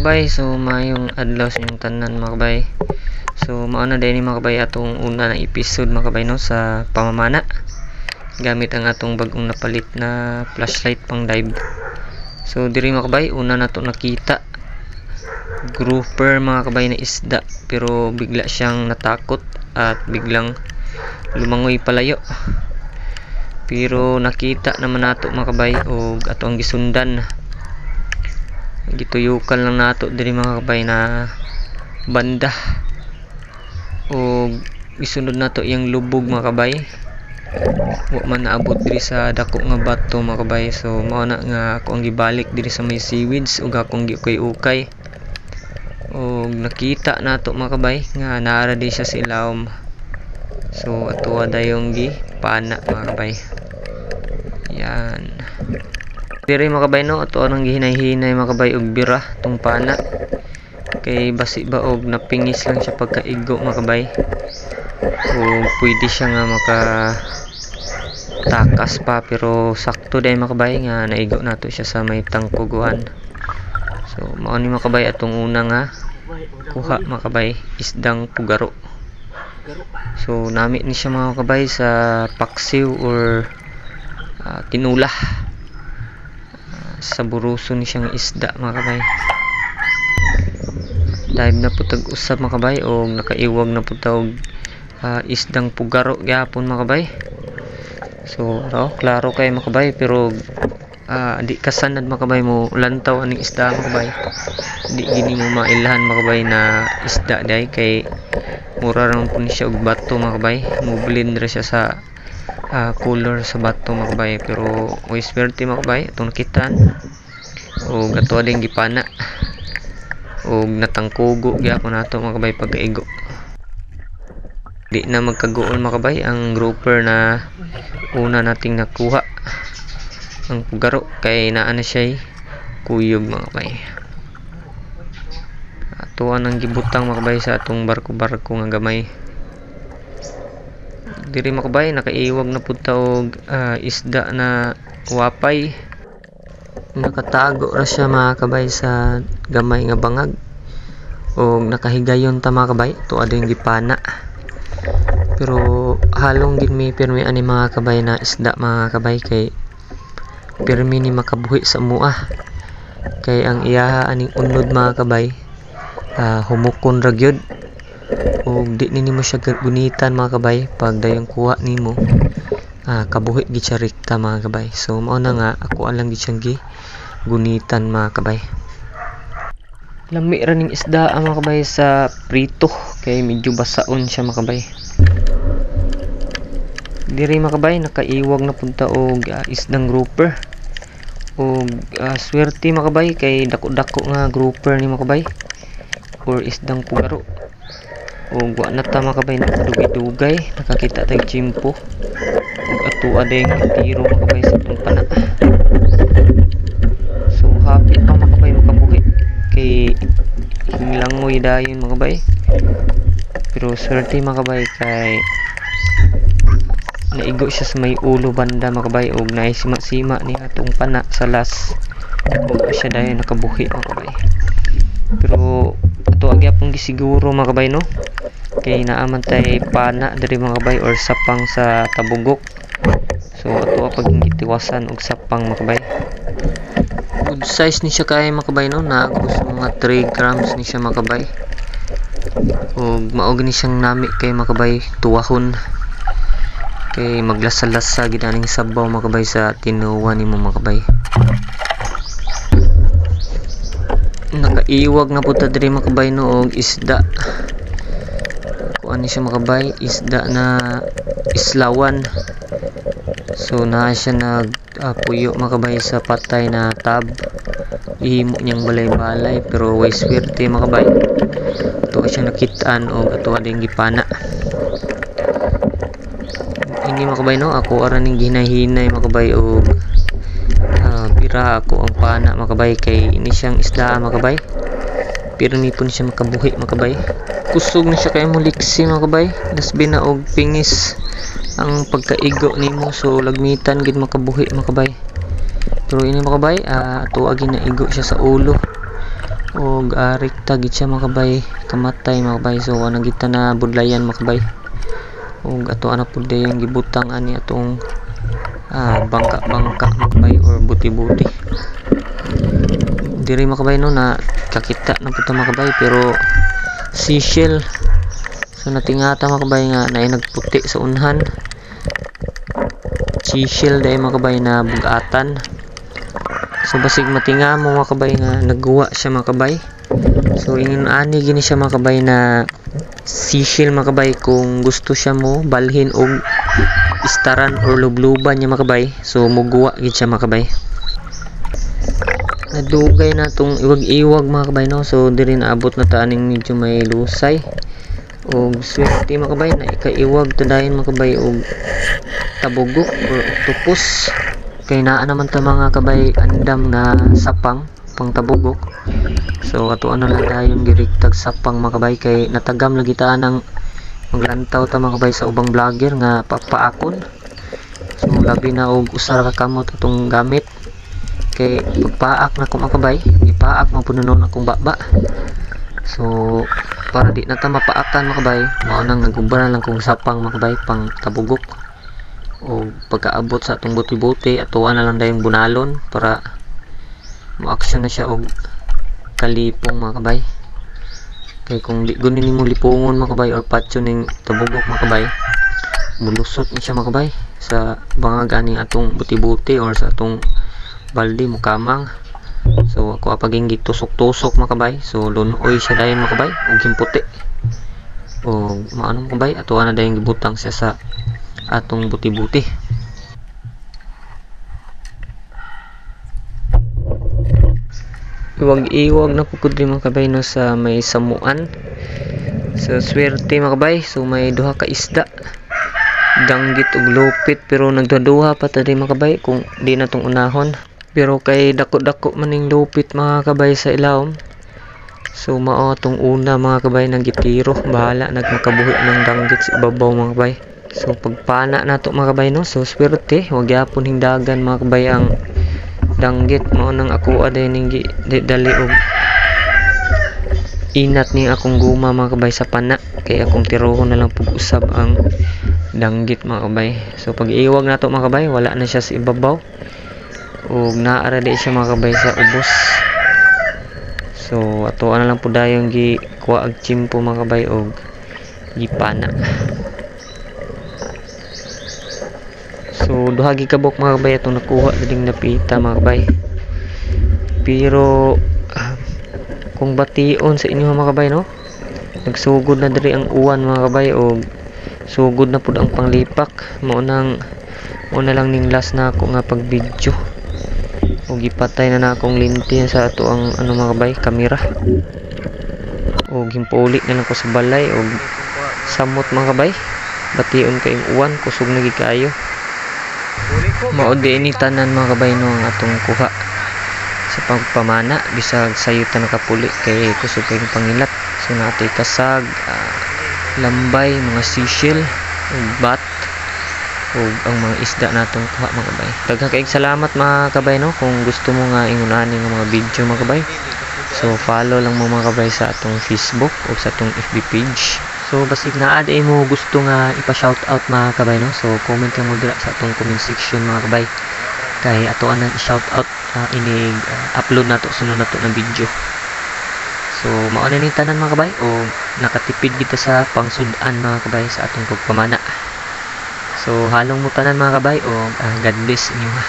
mga kabay, so mayong adlaw sa inyong tanan mga kabay. So mao na din mga kabay atong una na episode mga kabay no sa pamamana gamit ang atong bagong napalit na flashlight pang dive. So diri mga kabay, una na to nakita grouper mga kabay na isda, pero bigla siyang natakot at biglang lumangoy palayo. Pero nakita naman nato mga kabay og ato ang gisundan, gituyukan lang nato diri mga kabay na banda o isunod nato yung lubog mga kabay, wa man naabot diri sa dako nga bato mga kabay. So mao na nga ako ang gibalik diri sa may seaweeds ug akong giukay-ukay og nakita nato mga kabay nga naara di siya sa ilawom. So atuwa dayong gipana mga kabay. Yan diri mga kabay no, ato nang gihinay-hinay mga kabay og bira tong pana kay basi ba og napingis lang siya pagkaigo mga kabay, o pwede siya nga maka takas pa, pero sakto dai mga kabay nga naigo nato siya sa may tangkuguan. So mao ni mga kabay atong una nga kuha mga kabay, isdang pugaro. So nami ni siya mga kabay sa paksiw or tinula. Sa buruso ni siyang isda mga kabay. Dive na putag usab mga kabay o nakaiwag na putag isdang pugaro gyapon mga kabay. So klaro kay mga kabay, pero di kasanad mga kabay mo lantaw aning isda mga kabay. Di gini mo mailahan mga kabay na isda day kay mura ra man siya og bato mga kabay. Mo blend ra siya sa color sa bato mga kabay, pero way swerte mga kabay itong nakitaan o gato ading gipana o natangkugo gyapon nato mga kabay pagkaigo. Di na magkagoon mga kabay ang grouper na una nating nakuha ang pugaro kay naa na siya kuyog mga kabay. Atuan ang gibutang mga kabay sa atong barko-barko nga gamay. Diri mga kabay nakaiwag na punta og isda na wapay, nakatago ra siya mga kabay sa gamay nga bangag og nakahigayon ta mga kabay tuwa din gipana, pero halong gid mi pirmi ani mga kabay na isda mga kabay kay pirmi ni makabuhi sa mua kay ang iyaha aning unod mga kabay humukon ra gyud o di nimo siya gunitan mga kabay. Pag dayong kuha nimo kabuhi gid siya rekta mga kabay. So mao na nga ako lang gid siyang gunitan mga kabay. Lami ra ning isda mga kabay sa prito kay medyo basaon siya mga kabay. Diri mga kabay nakaiwag na punta og isdang grouper og swerte mga kabay kay dako-dako nga grouper ni mga kabay or isdang pugaro. O wa na ta mga kabay nakadugay-dugay, nakakita tayong chimpo ug atua ding tiro mga kabay sa itong pana. So happy pa mga kabay makabuhi kay hinglangoy dayon mga kabay, pero swerte mga kabay kay naigo siya sa may ulo banda mga kabay ug naisima-sima ni atong pana sa las ug siya dayon nakabuhi mga kabay. Pero ato agyapon gisiguro mga kabay no, kay naaman tay pana diri mga kabay or sapang sa tabugok. So ato pag gitiwasan og sapang mga kabay. Good size ni siya kay mga kabay no, naagos mga 3 grams ni siya mga kabay. Og mao gani siyang nami kay mga kabay tuwahon kay maglasa-lasa gid aning sabaw mga kabay sa tinuwa nimo mga kabay. Nakaiwag na punta diri mga kabay no og isda. Kuan ni siya mga kabay, isda na islawan. So naa siya nagpuyo mga kabay sa patay na tab. Ihimo niyang balay-balay, pero way swerte mga kabay. Ato siya nakitaan og ato ding gipana. Ini mga kabay no, ako ara ning gihinay-hinay mga kabay og pira ako ang pana mga kabay kay ini siyang isda mga kabay. Pirmi pun siya makabuhi mga kabay. Kusog na siya kay mo liksi mga kabay. Dasbin na og pingis ang pagkaigo nimo, so lagmitan gid makabuhi mga kabay. Pero ini mga kabay ato agi na igo siya sa ulo og rikta gid siya mga kabay, kamatay mga kabay. So anang kita na budlayan mga kabay, og ato ana pud yung gibutang ani atong bangka mga kabay or buti-buti diri mga kabay no, na kakita na pud mga kabay pero seashell. So natingata mga kabay nga naay nagputi sa unhan, seashell dai mga kabay na bugatan. So basig matinga mo mga kabay nga nagguwa siya mga kabay. So ingon ani gini siya mga kabay na seashell mga kabay kung gusto siya mo balhin og istaran or lubluban niya mga kabay. So muguwa gid siya mga kabay. Nadugay na tong iwag-iwag mga kabay no. So diri naabot na ta aning medyo may lusay og swerte mga kabay na ikaiwag tadayon mga kabay og tabugok or octopus. Kay naa naman ta mga kabay andam na sapang pang tabugok. So ato ano lang dayon giregtag sapang mga kabay kay natagam lagi ta nang maglantaw ta mga kabay sa ubang vlogger nga papaakon. So labi na og usa ka kamot atong gamit kay pagpaak na ko mga kabay, ipaak mo pununon akong baba. So para di na ta mapaakan mga kabay, mao nang nagubra lang kong sapang mga kabay pang tabugok. O pagkaabot sa atong buti-buti atuan na lang dayon bunalon para mo-action na siya og kalipong mga kabay. Kay kung di gunin nimo lipungon mga kabay or patso ning tabugok mga kabay, mulusot ni siya mga kabay sa bangag aning atong buti-buti or sa atong balde mukamang. So ako apaging gitusok-tusok mga kabay. So lunoy siya dayon mga kabay ug himputi. O maano mga kabay atuan na dayon gibutang siya sa atong buti-buti. Iwag-iwag na pugod rin mga kabay no sa may samuan. So swerte mga kabay. So may duha ka isda, danggit ug lupit, pero nagduduha pa ta din mga kabay kung di na tong unahon. Pero kay dako-dako maning lupit mga kabay sa ilawom. So mao tong una mga kabay nang gitiro, bahala nagmakabuhi ng danggit sa ibabaw mga kabay. So pagpana nato mga kabay no, so swerte wag gyapon hingdagan mga kabay ang danggit. Mao nang ako aday ning dali og inat ni akong guma mga kabay sa pana, kay akong tirohon na lang pug usab ang danggit mga kabay. So pag iwag nato mga kabay wala na siya sa ibabaw ug naara di siya mga kabay sa ubos. So ato na lang pud dayon gi kuha ag chimpo mga kabay og gipana. So duha gi kabok mga kabay atong nakuha ding napita mga kabay. Pero kung bation sa inyo mga kabay no, nagsugod na diri ang uwan mga kabay og sugod na pud ang panglipak. Mao na lang ning last na ako nga pag video og ipatay na akong linti sa ato ang ano mga kabay kamera og himpuli na lang ko sa balay og samot mga kabay. Bation kay uwan kusog na gid kaayo. Mao din ni tanan mga kabay no ang atong kuha sa pagpamana bisag sayo ta nakapuli kay kusog kay pangilat. So natay kasag, lambay, mga seashell ug bat ug ang mga isda natong kuha mga kabay. Daghang kayong salamat mga kabay no kung gusto mo nga ingunahan ng mga video mga kabay. So follow lang mo mga kabay sa atong Facebook o sa atong FB page. So basig naa day mo gusto nga ipa-shoutout mga kabay no, so comment lang mo dira sa atong comment section mga kabay. Kay ato nang i-shoutout inig upload nato sunod nato ng video. So mao na ning tanan mga kabay o nakatipid kita sa pangsudan mga kabay sa atong pagpamana. So halong mo tanan mga kabay o God bless inyo ha.